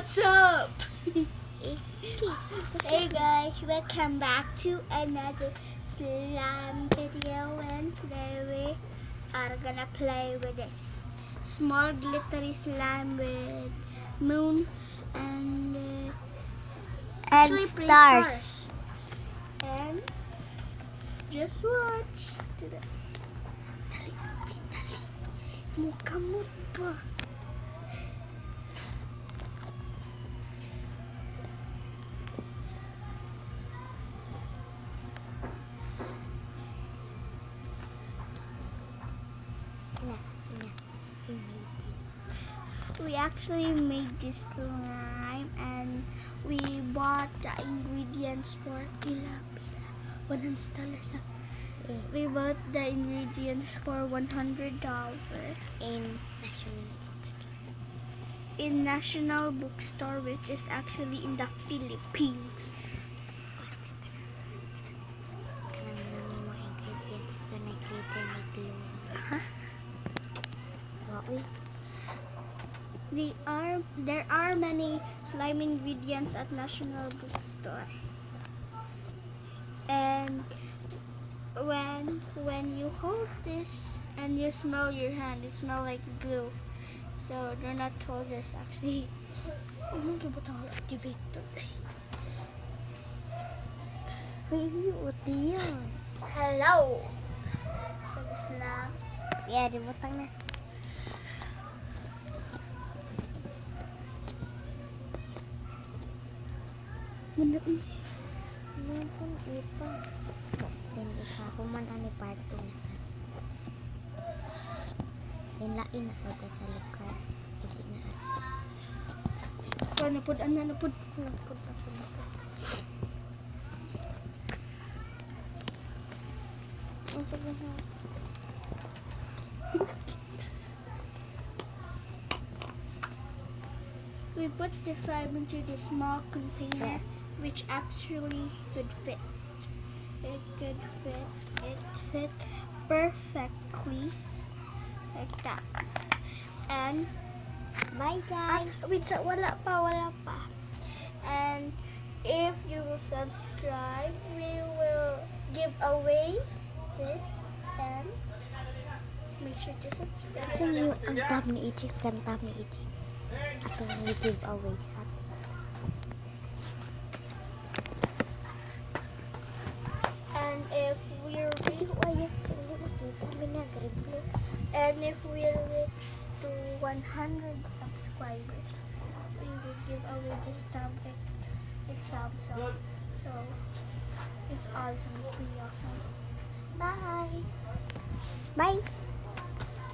What's up? Hey guys, welcome back to another slime video, and today we are gonna play with this small glittery slime with moons and actually pretty stars. And just watch. Dali, mukha mo pa. We actually made this slime and we bought the ingredients for $100. We bought the ingredients for $100 in National Bookstore, which is actually in the Philippines. There are many slime ingredients at National Bookstore, and when you hold this and you smell your hand, it smells like glue. So do not hold this actually. Activator. Hello. Tapos na. Yeah, dimutang na. Muna Nipon ito. Then ikahuman ani part 2 na sa. Then lain na sa ito sa likod. Hindi na. So, napod. We put the slime into the small container, which actually could fit. It could fit. It fit perfectly like that. And Bye guys. wait, so wala pa. And if you will subscribe, we will give away this, and make sure to subscribe. Kung yung ang tab ni Ichik, ang tab ni Ichik. Ato yung giveaway sa. And if we're reach to 100 subscribers, we will give away this tablet. It's Samsung, so it's awesome. It's really awesome. Bye. Bye.